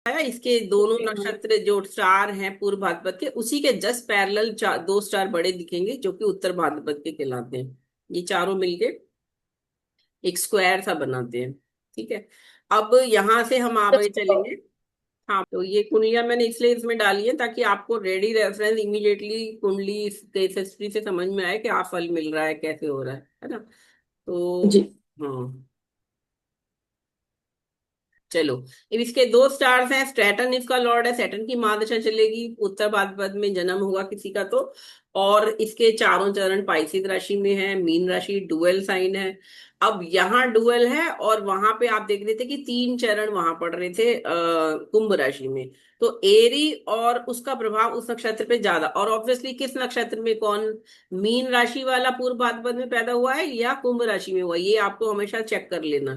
इसके दोनों नक्षत्र जो स्टार हैं पूर्व भाद्रपद के, उसी के जस्ट पैरेलल दो स्टार बड़े दिखेंगे जो कि उत्तर भाद्रपद के कहलाते हैं। ये चारों मिलके एक स्क्वायर सा बनाते हैं। ठीक है, अब यहां से हम आगे चलेंगे। हाँ, तो ये कुंडलियां मैंने इसलिए इसमें डाली है ताकि आपको रेडी रेफरेंस इमीडिएटली कुंडली केस हिस्ट्री से समझ में आए कि आप फल मिल रहा है कैसे हो रहा है ना। तो जी। हाँ, चलो। अब इसके दो स्टार्स हैं, सैटर्न इसका लॉर्ड है, सैटर्न की महादशा चलेगी, उत्तर भाद्रपद में जन्म होगा किसी का तो। और इसके चारों चरण पाइसिस राशि में है, मीन राशि, डुअल साइन है। अब यहाँ डुअल है और वहां पे आप देख रहे थे कि तीन चरण वहां पड़ रहे थे कुंभ राशि में। तो एरी और उसका प्रभाव उस नक्षत्र पे ज्यादा, और ऑब्वियसली किस नक्षत्र में कौन, मीन राशि वाला पूर्व भाद्रपद में पैदा हुआ है या कुंभ राशि में हुआ है, ये आपको हमेशा चेक कर लेना,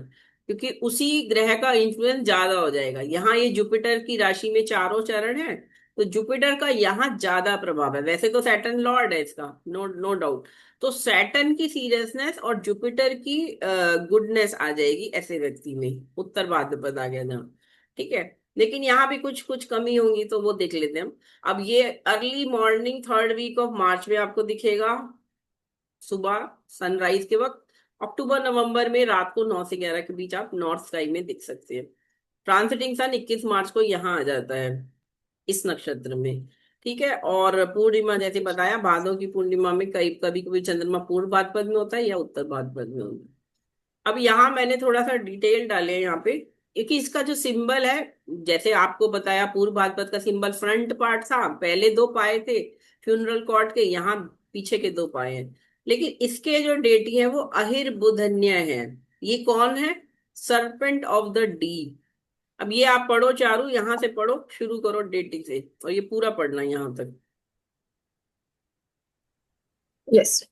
क्योंकि उसी ग्रह का इंफ्लुएंस ज्यादा हो जाएगा। यहाँ ये जुपिटर की राशि में चारों चरण है, तो जुपिटर का यहाँ ज्यादा प्रभाव है। वैसे तो सैटर्न लॉर्ड है इसका, नो नो डाउट। तो सैटर्न की सीरियसनेस और जुपिटर की गुडनेस आ जाएगी ऐसे व्यक्ति में, उत्तर भाद्रपद आ गया जहाँ। ठीक है, लेकिन यहाँ भी कुछ कुछ कमी होंगी तो वो देख लेते हैं हम। अब ये early morning third week of March में आपको दिखेगा, सुबह सनराइज के वक्त। अक्टूबर नवंबर में रात को 9 से 11 के बीच आप नॉर्थ स्काई में दिख सकते हैं। ट्रांसिटिंग सन 21 मार्च को यहाँ आ जाता है इस नक्षत्र में। ठीक है, और पूर्णिमा जैसे बताया, भादों की पूर्णिमा में कई कभी कभी चंद्रमा पूर्व भाद्रपद में होता है या उत्तर भाद्रपद में होता है। अब यहाँ मैंने थोड़ा सा डिटेल डाले हैं यहाँ पे, क्योंकि इसका जो सिंबल है, जैसे आपको बताया पूर्व भाद्रपद का सिंबल फ्रंट पार्ट था, पहले दो पाए थे फ्यूनरल कॉर्ड के, यहाँ पीछे के दो पाए हैं। लेकिन इसके जो डेटी है वो अहिर बुधन्य है। ये कौन है, सरपेंट ऑफ द डीप। अब ये आप पढ़ो चारू, यहाँ से पढ़ो, शुरू करो डेटी से, और ये पूरा पढ़ना है यहाँ तक। यस।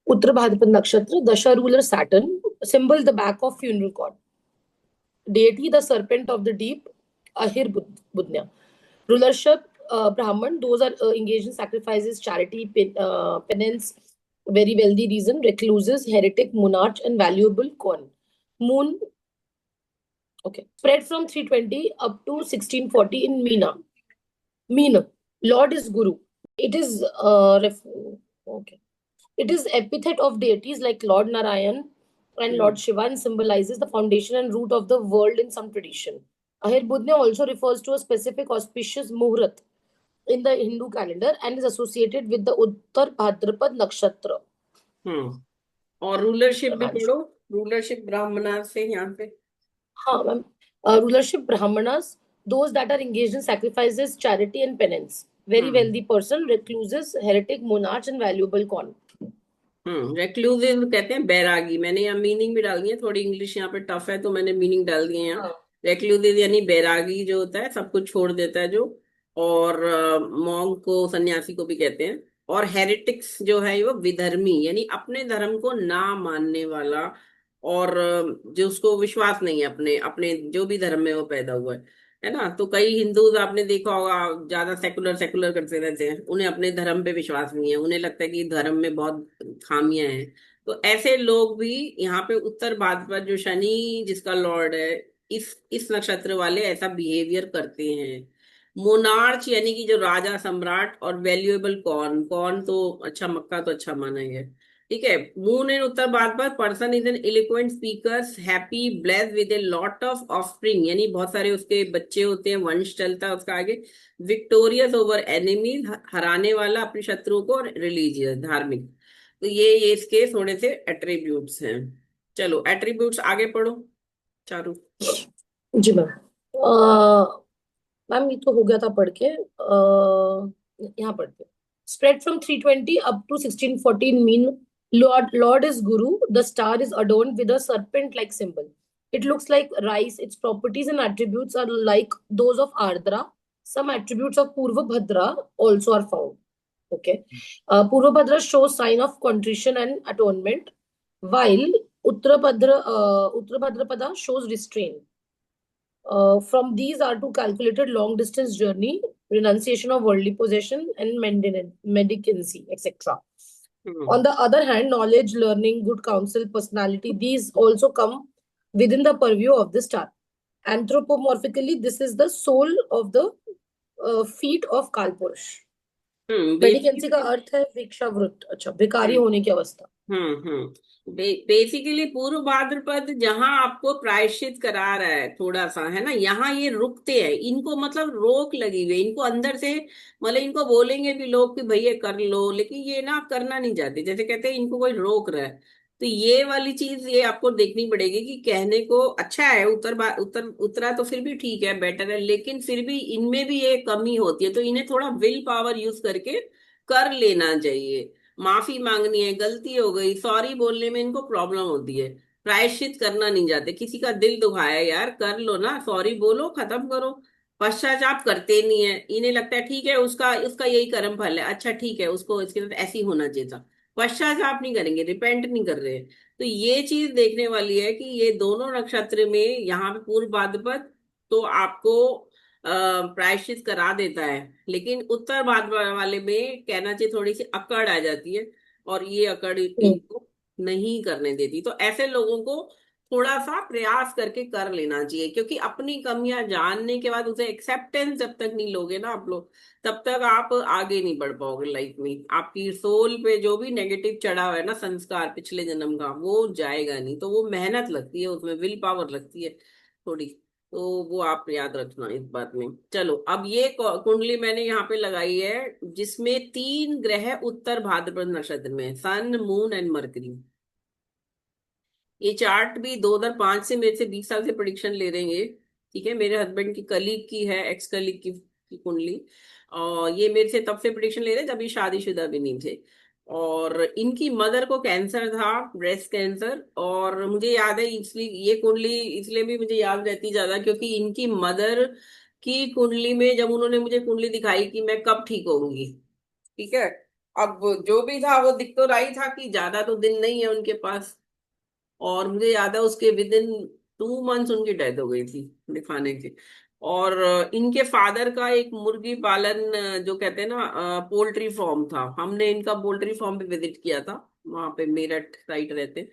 उत्तर भाद्रपद नक्षत्र, दशा ruler Saturn, symbol the back of funeral cord, deity the serpent of the deep, ahir budnya, rulership brahman, those are engaged in sacrifices, charity, penance, very wealthy reason, recluses, heretic, monarch, and valuable corn. Moon, okay, spread from 320 up to 1640 in Meena. Meena, Lord is Guru. It is okay. It is epithet of deities like Lord Narayan and Lord Shiva and symbolizes the foundation and root of the world in some tradition. Ahir Budnya also refers to a specific auspicious Muhurat in the Hindu calendar and is associated with the Uttar Bhadrapad Nakshatra. हम्म, और rulership भी हाँ जी। पढ़ो, rulership ब्राह्मणा से यहाँ पे। हाँ ma'am. Rulership Brahmanas, those that are engaged in sacrifices, charity and penance. Very hmm wealthy person, recluses, heretic, monarch and valuable corn. रेक्लूसिव कहते हैं बैरागी। मैंने यहाँ मीनिंग भी डाल दी है, थोड़ी इंग्लिश यहाँ पे टफ है तो मैंने मीनिंग डाल दी है यहाँ। हाँ। रेक्लूसिव यानी बैरागी जो होता है, सब कुछ छोड़ देता है जो। और मॉन्क को, सन्यासी को भी कहते हैं। और हेरिटिक्स जो है वो विधर्मी, यानी अपने धर्म को ना मानने वाला, और जो उसको विश्वास नहीं है अपने अपने जो भी धर्म में वो पैदा हुआ है ना। तो कई हिंदूज आपने देखा होगा ज्यादा सेकुलर सेकुलर करते रहते हैं, उन्हें अपने धर्म पे विश्वास नहीं है, उन्हें लगता है कि धर्म में बहुत खामियां हैं। तो ऐसे लोग भी यहाँ पे उत्तर भाद्रपद जो शनि जिसका लॉर्ड है, इस नक्षत्र वाले ऐसा बिहेवियर करते हैं। मोनार्च यानी कि जो राजा सम्राट, और वैल्यूएबल कॉर्न, कॉर्न तो अच्छा, मक्का तो अच्छा माना ही है। ठीक है, moon in Uttar Bhadrapad, person is an eloquent speaker, happy, blessed with a lot of offspring, यानी बहुत सारे उसके बच्चे होते हैं, वंश चलता है उसका आगे। विक्टोरियस ओवर एनिमीज, हराने वाला अपने शत्रुओं को, रिलीजियस, धार्मिक। तो ये इसके थोड़े से एट्रीब्यूट्स हैं। चलो एट्रीब्यूट्स आगे पढ़ो चारू। जी मैम। मैम ये तो हो गया था पढ़ के। यहाँ पढ़ते, spread from 320 up to 1614 mean Lord is Guru. The star is adorned with a serpent like symbol. It looks like rice. Its properties and attributes are like those of Ardra. Some attributes of Purva Bhadra also are found. Okay. Purva Bhadra shows sign of contrition and atonement, while Uttara Bhadrapada shows restraint. From these are to calculated long distance journey, renunciation of worldly possession, and mendicancy, etc. On the other hand, knowledge, learning, good counsel, personality, these also come within the purview of the star. Anthropomorphically, this is the sole of the feet of कालपुरुष. मेडिकेंसी का basically earth है भिक्षावृत. अच्छा, भिखारी होने की अवस्था. Basically पूर्व भाद्रपद जहां आपको प्रायश्चित करा रहा है थोड़ा सा, है ना, यहाँ ये रुकते हैं, इनको मतलब रोक लगी हुई है, इनको अंदर से, मतलब इनको बोलेंगे भी लोग कि भैया कर लो, लेकिन ये ना करना नहीं चाहते, जैसे कहते हैं इनको कोई रोक रहा है. तो ये वाली चीज ये आपको देखनी पड़ेगी कि कहने को अच्छा है, उतरा तो फिर भी ठीक है, बेटर है, लेकिन फिर भी इनमें भी ये कमी होती है, तो इन्हें थोड़ा विल पावर यूज करके कर लेना चाहिए. माफी मांगनी है, गलती हो गई, सॉरी बोलने में इनको प्रॉब्लम होती है, प्रायश्चित करना नहीं चाहते, किसी का दिल दुखाया यार, कर लो ना, सॉरी बोलो, खत्म करो. पश्चाताप करते नहीं है, इन्हें लगता है ठीक है उसका उसका यही कर्म फल है, अच्छा ठीक है, उसको इसके साथ ऐसे ही होना चाहिए था. पश्चाताप नहीं करेंगे, रिपेंट नहीं कर रहे हैं. तो ये चीज देखने वाली है कि ये दोनों नक्षत्र में यहाँ पे पूर्व भाद्रपद तो आपको प्रायश्चित करा देता है, लेकिन उत्तर भाद्रपद वाले में कहना चाहिए थोड़ी सी अकड़ आ जाती है, और ये अकड़ इनको नहीं करने देती. तो ऐसे लोगों को थोड़ा सा प्रयास करके कर लेना चाहिए, क्योंकि अपनी कमियां जानने के बाद उसे एक्सेप्टेंस जब तक नहीं लोगे ना आप लोग, तब तक आप आगे नहीं बढ़ पाओगे लाइफ में. आपकी सोल पे जो भी नेगेटिव चढ़ा हुआ है ना संस्कार पिछले जन्म का, वो जाएगा नहीं. तो वो मेहनत लगती है, उसमें विल पावर लगती है थोड़ी. तो वो आप याद रखना इस बात में. चलो, अब ये कुंडली मैंने यहाँ पे लगाई है जिसमें 3 ग्रह उत्तर भाद्रपद नक्षत्र में, सन, मून एंड मरकरी. ये चार्ट भी 2005 से, मेरे से 20 साल से प्रिडिक्शन ले रहे हैं ये. ठीक है, मेरे हस्बैंड की कलीग की है, एक्स कलीग की कुंडली. और ये मेरे से तब से प्रिडिक्शन ले रहे हैं जब ये शादीशुदा भी नहीं थे. और इनकी मदर को कैंसर था, ब्रेस्ट कैंसर. और मुझे याद है, इसलिए ये कुंडली इसलिए भी मुझे याद रहती ज्यादा, क्योंकि इनकी मदर की कुंडली में जब उन्होंने मुझे कुंडली दिखाई कि मैं कब ठीक होंगी. ठीक है, अब जो भी था वो दिख तो रहा ही था कि ज्यादा तो दिन नहीं है उनके पास. और मुझे याद है उसके विद इन 2 मंथ्स उनकी डेथ हो गई थी दिखाने के. और इनके फादर का एक मुर्गी पालन, जो कहते हैं ना, पोल्ट्री फार्म था. हमने इनका पोल्ट्री फार्म पे विजिट किया था, वहां पे मेरठ साइड रहते.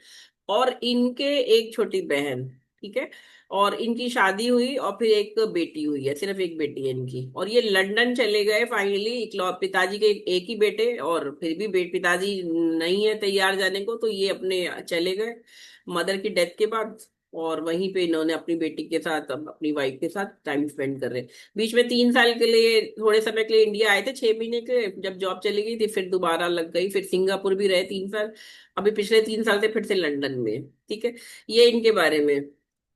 और इनके एक छोटी बहन, ठीक है, और इनकी शादी हुई और फिर एक बेटी हुई है, सिर्फ एक बेटी है इनकी. और ये लंदन चले गए फाइनली, पिताजी के एक ही बेटे, और फिर भी पिताजी नहीं है तैयार जाने को, तो ये अपने चले गए मदर की डेथ के बाद. और वहीं पे इन्होंने अपनी बेटी के साथ, अब अपनी वाइफ के साथ टाइम स्पेंड कर रहे हैं. बीच में 3 साल के लिए, थोड़े समय के लिए इंडिया आए थे, 6 महीने के, जब जॉब चली गई थी फिर दोबारा लग गई, फिर सिंगापुर भी रहे 3 साल. अभी पिछले 3 साल से फिर से लंदन में. ठीक है, ये इनके बारे में.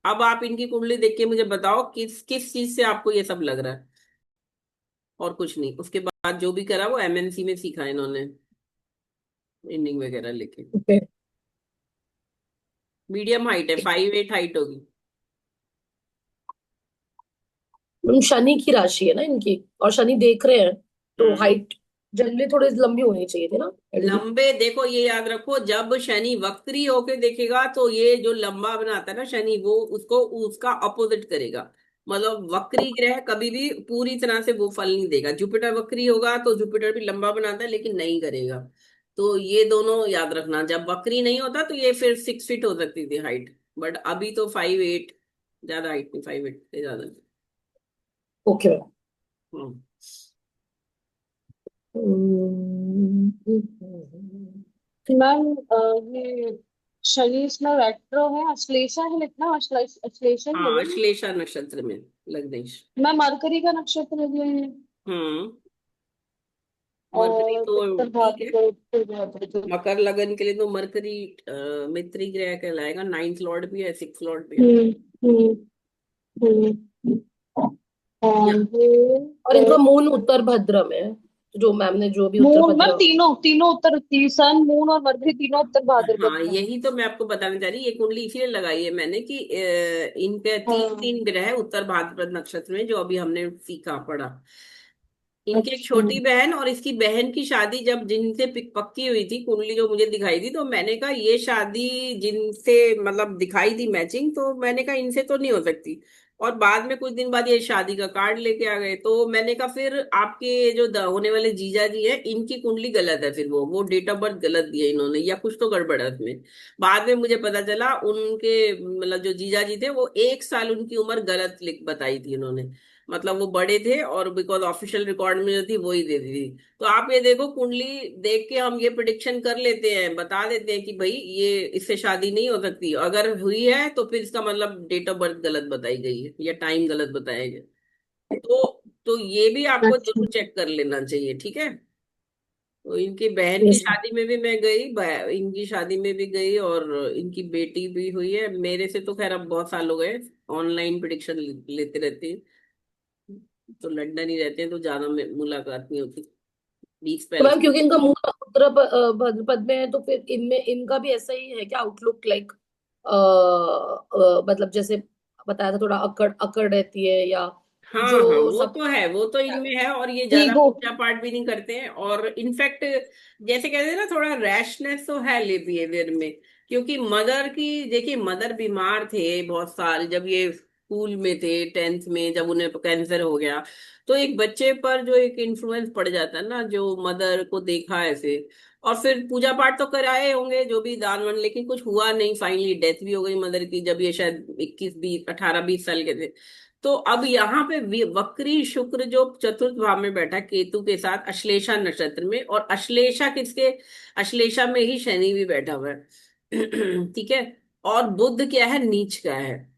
अब आप इनकी कुंडली देख के मुझे बताओ किस किस चीज से आपको ये सब लग रहा है. और कुछ नहीं, उसके बाद जो भी करा वो एमएनसी में सीखा इन्होंने, ट्रेनिंग वगैरह लेके. Okay. मीडियम हाइट है, 5'8" हाइट होगी. शनि की राशि है ना इनकी, और शनि देख रहे हैं, तो हम्म. हाइट जनरली थोड़ी लंबी होनी चाहिए थी ना, एल्डी. लंबे, देखो ये याद रखो, जब शनि वक्री होके देखेगा तो ये जो लंबा बनाता है ना शनि, वो उसको उसका अपोजिट करेगा. मतलब वक्री ग्रह कभी भी पूरी तरह से वो फल नहीं देगा. जुपिटर वक्री होगा तो जुपिटर भी लंबा बनाता है लेकिन नहीं करेगा. तो ये दोनों याद रखना, जब वक्री नहीं होता तो ये फिर 6 फीट हो सकती थी हाइट, बट अभी तो 5'8", ज्यादा हाइट नहीं, 5'8" से ज्यादा नहीं. ओके. हम्म. मैम, ये शनि इसमें रेट्रो है, अश्लेषा है लिखना, अश्लेषा ही हाँ, होगा ना? श्लेषा नक्षत्र में लग्नेश. मैम, मरकरी का नक्षत्र भी है, हम्म. मरकरी और तो उत्तर ठीक है. भाद्रपद, उत्तर भाद्रपद। मकर लगन के लिए तो मरकरी मित्री ग्रह कहलाएगा, 9th लॉर्ड भी है, 6th लॉर्ड भी है. हम्म हम्म हम्म या, और ये और इनका मून उत्तर भद्र में है, जो मैम ने जो भी उत्तर मून, मैम भद्र. तीनों तीनों उत्तर, सन, मून और मरकरी तीनों उत्तर भाद्रपद हाँ, में है। यही तो मैं आपको बताना चाह रही, ये कुंडली इसीलिए लगाई है मैंने कि इनके तीन हाँ। तीन ग्रह उत्तर भाद्रपद नक्षत्र में, जो अभी हमने सीखा पढ़ा. इनकी एक अच्छा। छोटी बहन और इसकी बहन की शादी जब जिनसे पक्की हुई थी, कुंडली जो मुझे दिखाई थी, तो मैंने कहा ये शादी जिनसे मतलब दिखाई थी मैचिंग, तो मैंने कहा इनसे तो नहीं हो सकती. और बाद में कुछ दिन बाद ये शादी का कार्ड लेके आ गए, तो मैंने कहा फिर आपके जो होने वाले जीजा जी हैं इनकी कुंडली गलत है, फिर वो डेट ऑफ बर्थ गलत दिया इन्होंने, या कुछ तो गड़बड़ है उसमें। बाद में मुझे पता चला उनके मतलब जो जीजा जी थे वो 1 साल उनकी उम्र गलत लिख बताई थी उन्होंने, मतलब वो बड़े थे और बिकॉज ऑफिशियल रिकॉर्ड में जो थी वही दे दी थी। तो आप ये देखो, कुंडली देख के हम ये प्रिडिक्शन कर लेते हैं, बता देते हैं कि भाई ये इससे शादी नहीं हो सकती, अगर हुई है तो फिर इसका मतलब डेट ऑफ बर्थ गलत बताई गई है या टाइम गलत बताया गया। तो ये भी आपको अच्छा। जरूर चेक कर लेना चाहिए, ठीक है। तो इनकी बहन की यस मैम। शादी में भी मैं गई, इनकी शादी में भी गई, और इनकी बेटी भी हुई है। मेरे से तो खैर अब बहुत साल हो गए, ऑनलाइन प्रिडिक्शन लेते रहते हैं, तो लंदन ही रहते हैं तो ज्यादा मुलाकात नहीं होती, 20 तो पहले। मैम क्योंकि इनका मूल उत्तर भाद्रपद में है, तो फिर इनमें इनका भी ऐसा ही है क्या आउटलुक, लाइक मतलब जैसे बताया था थोड़ा अकड़ अकड़ रहती है, या हाँ हाँ, जो वो सब तो है, वो तो इनमें है, और ये ज्यादा ईगो। पूजा पाठ भी नहीं करते हैं, और इनफैक्ट जैसे कहते हैं ना, थोड़ा रैशनेस तो है ले बिहेवियर में। क्योंकि मदर की देखिए, मदर बीमार थे बहुत साल, जब ये स्कूल में थे 10th में, जब उन्हें कैंसर हो गया, तो एक बच्चे पर जो एक इन्फ्लुएंस पड़ जाता है ना, जो मदर को देखा ऐसे, और फिर पूजा पाठ तो कराए होंगे जो भी दान वान, लेकिन कुछ हुआ नहीं, फाइनली डेथ भी हो गई मदर की, जब ये शायद 21 20 18 20 साल के थे। तो अब यहाँ पे वक्री शुक्र जो चतुर्थ भाव में बैठा है केतु के साथ अश्लेषा नक्षत्र में, और अश्लेषा किसके, अश्लेषा में ही शनि भी बैठा हुआ है। ठीक है। और बुध क्या है, नीच का है,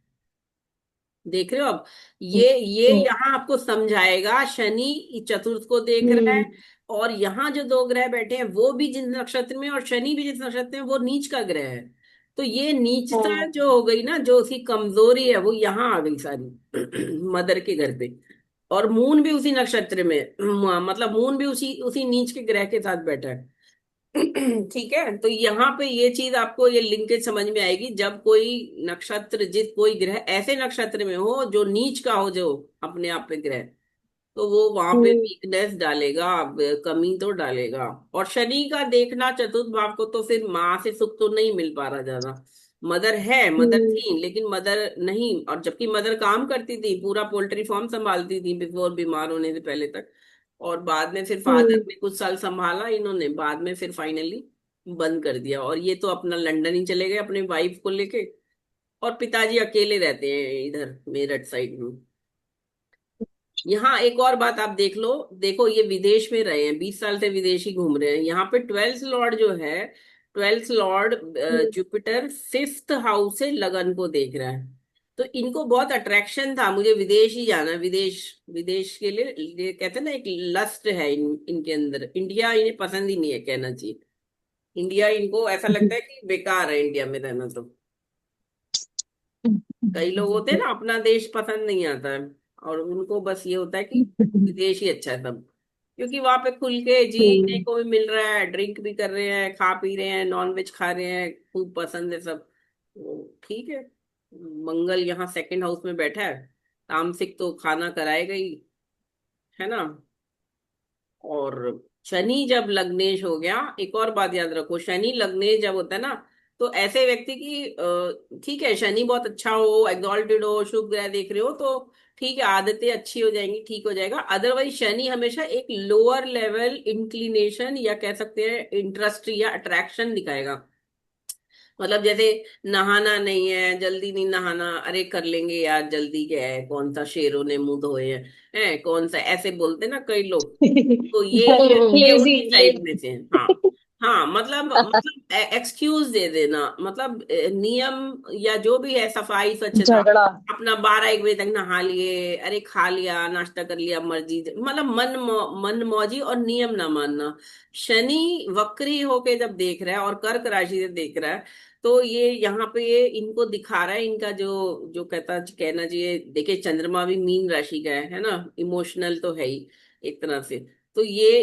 देख रहे हो अब। ये यहाँ आपको समझाएगा, शनि चतुर्थ को देख रहा है, हम्म। और यहाँ जो दो ग्रह बैठे हैं वो भी जिस नक्षत्र में, और शनि भी जिस नक्षत्र में, वो नीच का ग्रह है। तो ये नीचता हाँ। जो हो गई ना, जो उसकी कमजोरी है वो यहाँ आ गई सारी मदर के घर पे। और मून भी उसी नक्षत्र में, मतलब मून भी उसी उसी नीच के ग्रह के साथ बैठा है। ठीक है, तो यहाँ पे ये चीज आपको ये लिंकेज समझ में आएगी, जब कोई नक्षत्र, जिस कोई ग्रह ऐसे नक्षत्र में हो जो नीच का हो, जो अपने आप पे ग्रह, तो वो वहां पे हम्म। वीकनेस डालेगा, अब कमी तो डालेगा। और शनि का देखना चतुर्थ भाव को, तो फिर माँ से सुख तो नहीं मिल पा रहा ज्यादा। मदर है, मदर हम्म। थी, लेकिन मदर नहीं, और जबकि मदर काम करती थी, पूरा पोल्ट्री फार्म संभालती थी बिफोर बीमार होने से पहले तक। और बाद में फिर फादर हम्म। ने कुछ साल संभाला इन्होंने, बाद में फिर फाइनली बंद कर दिया, और ये तो अपना लंदन ही चले गए अपने वाइफ को लेके। और पिताजी अकेले रहते हैं इधर मेरठ साइड में। यहाँ एक और बात आप देख लो, देखो ये विदेश में रहे हैं, 20 साल से विदेश ही घूम रहे हैं। यहाँ पे 12th लॉर्ड जो है, 12th लॉर्ड हम्म। जुपिटर 5th हाउस से लगन को देख रहा है। तो इनको बहुत अट्रैक्शन था, मुझे विदेश ही जाना है, विदेश, विदेश के लिए, ये कहते हैं ना एक लस्ट है इनके अंदर। इंडिया इन्हें पसंद ही नहीं है, कहना चाहिए। इंडिया इनको ऐसा लगता है कि बेकार है इंडिया में रहना। तो कई लोग होते हैं ना, अपना देश पसंद नहीं आता है, और उनको बस ये होता है कि विदेश ही अच्छा है सब। क्योंकि वहां पे खुल के जीने हम्म। को भी मिल रहा है, ड्रिंक भी कर रहे हैं, खा पी रहे हैं, नॉन वेज खा रहे हैं, खूब पसंद है सब, तो ठीक है। मंगल यहाँ सेकंड हाउस में बैठा है, तामसिक तो खाना कराएगा ही, है ना। और शनि जब लग्नेश हो गया, एक और बात याद रखो, शनि लग्नेश जब होता है ना, तो ऐसे व्यक्ति की ठीक है, शनि बहुत अच्छा हो, एग्जॉल्टेड हो, शुभ ग्रह देख रहे हो, तो ठीक है, आदतें अच्छी हो जाएंगी, ठीक हो जाएगा। अदरवाइज शनि हमेशा एक लोअर लेवल इंक्लिनेशन, या कह सकते हैं इंटरेस्ट या अट्रैक्शन दिखाएगा। मतलब जैसे नहाना नहीं है, जल्दी नहीं नहाना, अरे कर लेंगे यार, जल्दी क्या है, कौन सा शेरों ने मुंह धोए हैं, कौन सा, ऐसे बोलते ना कई लोग। तो ये लेजी उन्हीं टाइप में लेजी। से हैं। हाँ हाँ, मतलब एक्सक्यूज दे देना, मतलब नियम या जो भी है, सफाई स्वच्छता, झगड़ा। अपना 12 1 बजे तक नहा लिए, अरे खा लिया, नाश्ता कर लिया, मर्जी, मतलब मन मौजी, और नियम ना मानना। शनि वक्री होके जब देख रहा है और कर्क राशि से देख रहा है, तो ये यहाँ पे ये इनको दिखा रहा है, इनका जो जो कहना चाहिए, देखिए चंद्रमा भी मीन राशि का है ना, इमोशनल तो है ही एक तरह से। तो ये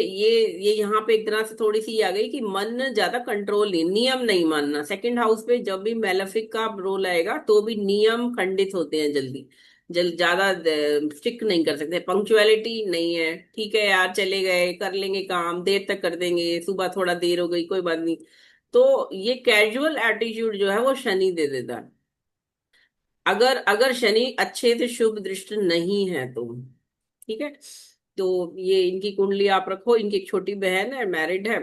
यहाँ पे एक तरह से थोड़ी सी आ गई कि मन ज्यादा कंट्रोल नहीं, नियम नहीं मानना। सेकंड हाउस पे जब भी मेलेफिक का रोल आएगा, तो भी नियम खंडित होते हैं जल्दी, ज्यादा स्टिक नहीं कर सकते, पंक्चुअलिटी नहीं है, ठीक है यार चले गए, कर लेंगे काम, देर तक कर देंगे, सुबह थोड़ा देर हो गई कोई बात नहीं। तो ये कैजुअल एटीट्यूड जो है वो शनि दे देता है। अगर अगर शनि अच्छे से शुभ दृष्ट नहीं है तो, ठीक है। तो ये इनकी कुंडली आप रखो, इनकी एक छोटी बहन है, मैरिड है,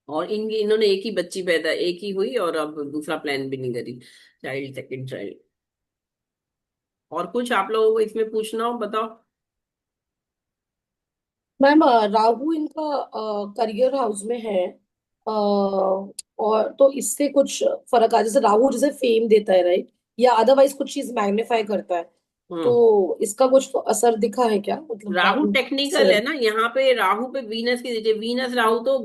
और इन्होंने एक ही बच्ची पैदा, एक ही हुई, और अब दूसरा प्लान भी नहीं करी, चाइल्ड, सेकंड चाइल्ड। और कुछ आप लोगों को इसमें पूछना हो, बताओ। मैम राहु इनका करियर हाउस में है, और तो इससे कुछ फर्क आ, जैसे राहु जैसे फेम देता है राइट, या अदरवाइज कुछ चीज मैग्नीफाई करता है, हम्म। तो इसका कुछ तो असर दिखा है क्या, मतलब राहु राहु टेक्निकल से? है ना, यहाँ पे राहु पे वीनस की दीजिए, वीनस राहु तो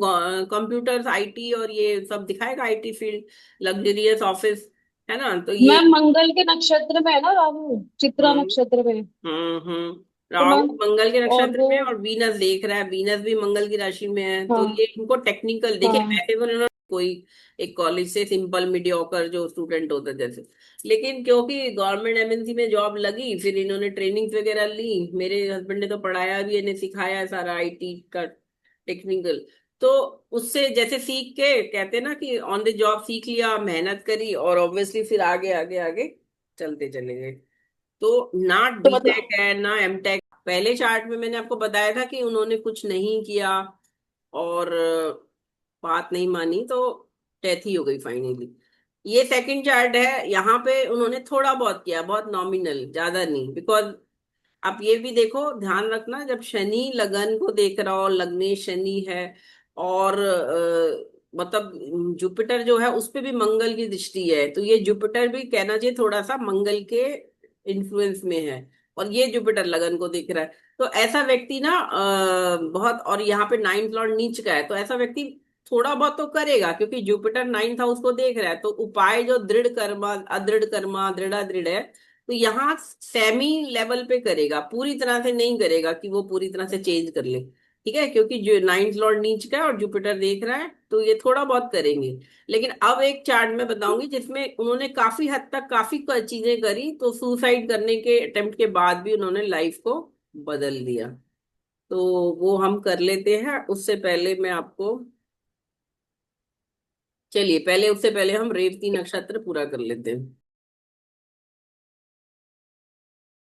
कंप्यूटर्स, आईटी और ये सब दिखाएगा, आईटी फील्ड, लग्जरियस ऑफिस, है ना, तो ये। मैम मंगल के नक्षत्र में है ना राहु, चित्रा हम्म। नक्षत्र में। तो राहु मैम मंगल के और नक्षत्र वो, में है, और वीनस देख रहा है, वीनस भी मंगल की राशि में है, तो हाँ ये इनको टेक्निकल देखिए, हाँ वैसे तो इन्होंने कोई एक कॉलेज से सिंपल मीडियोकर जो स्टूडेंट होता है जैसे, लेकिन क्योंकि गवर्नमेंट एमएनसी में जॉब लगी, फिर इन्होंने ट्रेनिंग वगैरह ली, मेरे हस्बैंड ने तो पढ़ाया भी, इन्हें सिखाया है सारा आईटी का टेक्निकल। तो उससे जैसे सीख के कहते हैं ना कि ऑन द जॉब सीख लिया, मेहनत करी, और ऑब्वियसली फिर आगे आगे आगे चलते चले गए। तो ना तो बीटेक मतलब है ना एमटेक, पहले चार्ट में मैंने आपको बताया था कि उन्होंने कुछ नहीं किया, और बात नहीं मानी, तो डेथ ही हो गई फाइनली। ये सेकंड चार्ट है, यहाँ पे उन्होंने थोड़ा बहुत किया, बहुत नॉमिनल, ज्यादा नहीं, बिकॉज आप ये भी देखो, ध्यान रखना, जब शनि लगन को देख रहा हो, लग्ने शनि है, और मतलब जुपिटर जो है उस पे भी मंगल की दृष्टि है, तो ये जुपिटर भी कहना चाहिए थोड़ा सा मंगल के इन्फ्लुएंस में है, और ये जुपिटर लगन को देख रहा है। तो ऐसा व्यक्ति ना बहुत, और यहाँ पे नाइन्थ लॉर्ड नीच का है, तो ऐसा व्यक्ति थोड़ा बहुत तो करेगा, क्योंकि जुपिटर नाइन्थ हाउस को देख रहा है, तो उपाय जो दृढ़ कर्मा, अदृढ़ कर्मा, दृढ़ है, तो यहाँ सेमी लेवल पे करेगा, पूरी तरह से नहीं करेगा कि वो पूरी तरह से चेंज कर ले, ठीक है, क्योंकि जो नाइन्थ लॉर्ड नीच का है और जुपिटर देख रहा है, तो ये थोड़ा बहुत करेंगे। लेकिन अब एक चार्ट में बताऊंगी जिसमें उन्होंने काफी हद तक काफी चीजें करी, तो सुसाइड करने के अटेम्प्ट के बाद भी उन्होंने लाइफ को बदल दिया। तो वो हम कर लेते हैं, उससे पहले मैं आपको, चलिए पहले, उससे पहले हम रेवती नक्षत्र पूरा कर लेते हैं।